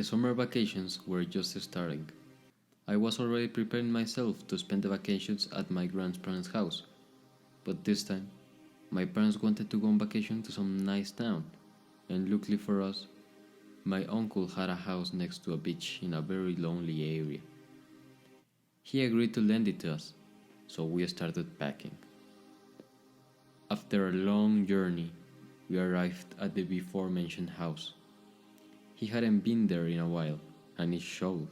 The summer vacations were just starting. I was already preparing myself to spend the vacations at my grandparents' house, but this time, my parents wanted to go on vacation to some nice town, and luckily for us, my uncle had a house next to a beach in a very lonely area. He agreed to lend it to us, so we started packing. After a long journey, we arrived at the before mentioned house. He hadn't been there in a while, and it showed.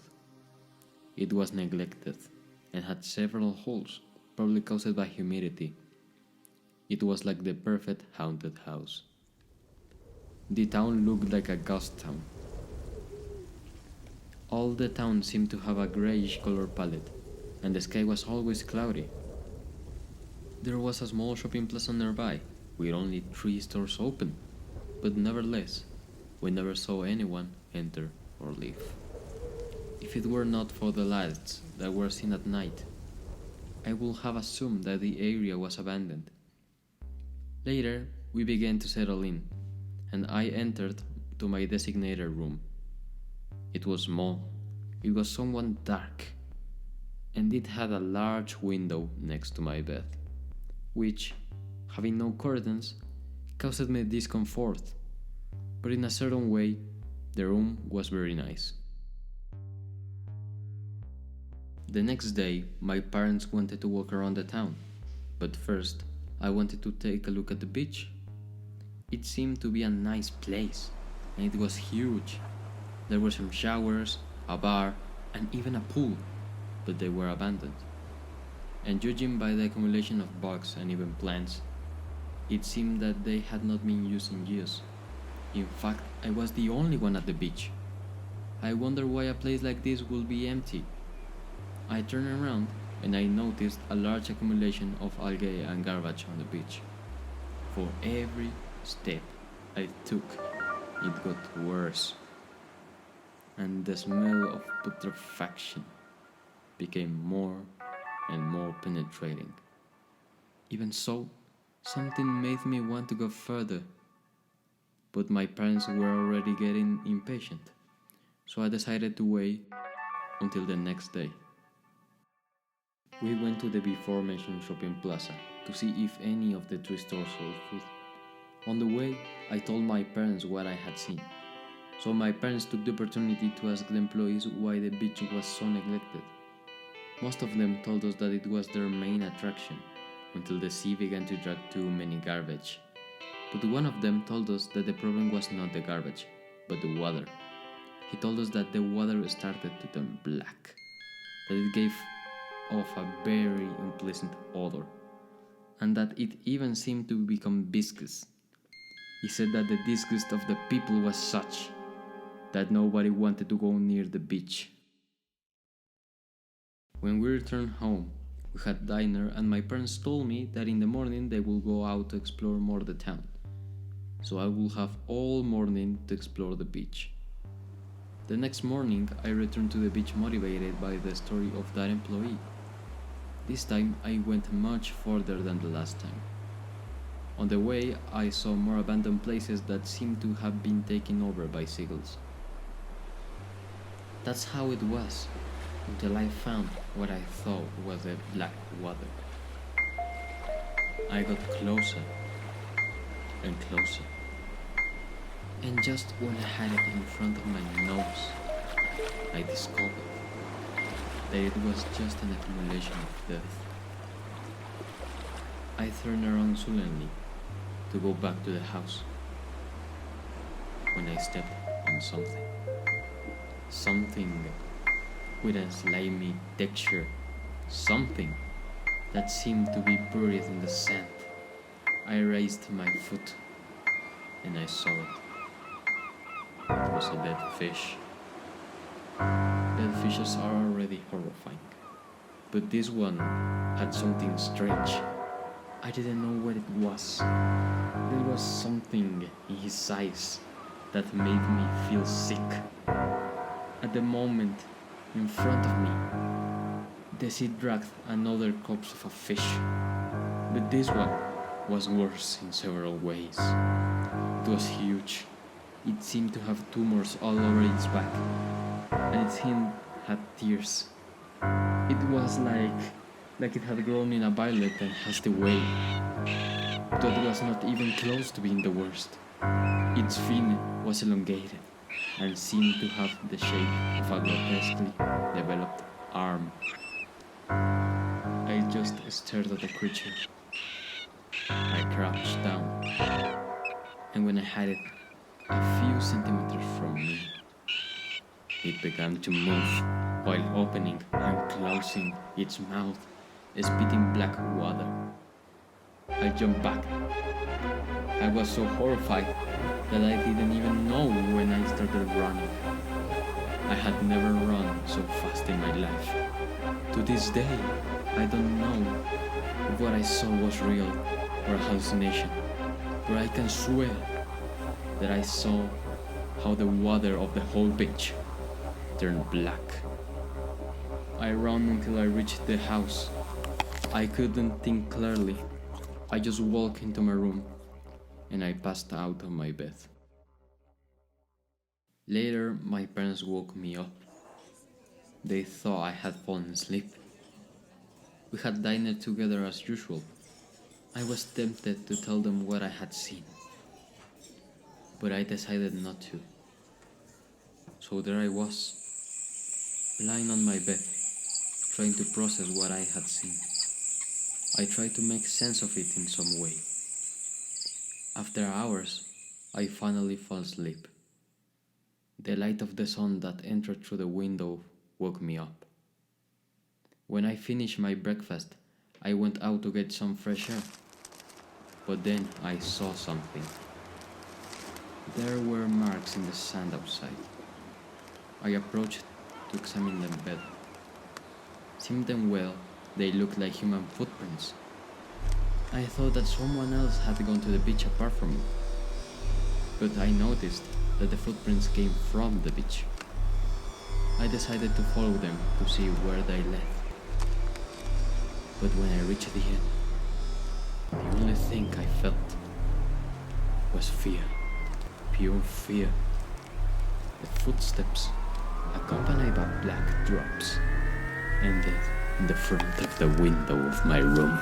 It was neglected and had several holes, probably caused by humidity. It was like the perfect haunted house. The town looked like a ghost town. All the town seemed to have a grayish color palette, and the sky was always cloudy. There was a small shopping plaza nearby, with only 3 stores open, but nevertheless, we never saw anyone enter or leave. If it were not for the lights that were seen at night, I would have assumed that the area was abandoned. Later, we began to settle in, and I entered to my designated room. It was small, it was somewhat dark, and it had a large window next to my bed, which, having no curtains, caused me discomfort, but in a certain way, the room was very nice. The next day, my parents wanted to walk around the town, but first, I wanted to take a look at the beach. It seemed to be a nice place, and it was huge. There were some showers, a bar, and even a pool, but they were abandoned. And judging by the accumulation of bugs and even plants, it seemed that they had not been used in years. In fact, I was the only one at the beach. I wondered why a place like this would be empty. I turned around and I noticed a large accumulation of algae and garbage on the beach. For every step I took, it got worse, and the smell of putrefaction became more and more penetrating. Even so, something made me want to go further, but my parents were already getting impatient, so I decided to wait until the next day. We went to the before mentioned shopping plaza to see if any of the 3 stores sold food. On the way, I told my parents what I had seen, so my parents took the opportunity to ask the employees why the beach was so neglected. Most of them told us that it was their main attraction, until the sea began to drag too many garbage. But one of them told us that the problem was not the garbage, but the water. He told us that the water started to turn black, that it gave off a very unpleasant odor, and that it even seemed to become viscous. He said that the disgust of the people was such that nobody wanted to go near the beach. When we returned home, we had dinner and my parents told me that in the morning they will go out to explore more the town, so I will have all morning to explore the beach. The next morning, I returned to the beach motivated by the story of that employee. This time, I went much further than the last time. On the way, I saw more abandoned places that seemed to have been taken over by seagulls. That's how it was, until I found what I thought was the black water. I got closer and closer, and just when I had it in front of my nose, I discovered that it was just an accumulation of death. I turned around suddenly to go back to the house when I stepped on something. Something with a slimy texture. Something that seemed to be buried in the sand. I raised my foot and I saw it. It was a dead fish. Dead fishes are already horrifying, but this one had something strange. I didn't know what it was. There was something in his eyes that made me feel sick. At the moment, in front of me, the sea dragged another corpse of a fish, but this one was worse in several ways. It was huge, It seemed to have tumors all over its back, and its hand had tears. It was like it had grown in a violent and hasty way, but it was not even close to being the worst. Its fin was elongated and seemed to have the shape of a grotesquely developed arm. I just stared at the creature. I crouched down, and when I had it a few centimeters from me, it began to move while opening and closing its mouth, spitting black water. I jumped back. I was so horrified that I didn't even know when I started running. I had never run so fast in my life. To this day, I don't know if what I saw was real or a hallucination, but I can swear that I saw how the water of the whole beach turned black. I ran until I reached the house. I couldn't think clearly. I just walked into my room and I passed out on my bed. Later, my parents woke me up. They thought I had fallen asleep. We had dinner together as usual. I was tempted to tell them what I had seen, but I decided not to. So there I was, lying on my bed, trying to process what I had seen. I tried to make sense of it in some way. After hours, I finally fell asleep. The light of the sun that entered through the window woke me up. When I finished my breakfast, I went out to get some fresh air. But then I saw something. There were marks in the sand outside. I approached to examine them better. Seeing them well, they looked like human footprints. I thought that someone else had gone to the beach apart from me. But I noticed that the footprints came from the beach. I decided to follow them to see where they led. But when I reached the end, the only thing I felt was fear, pure fear. The footsteps, accompanied by black drops, ended in the front of the window of my room.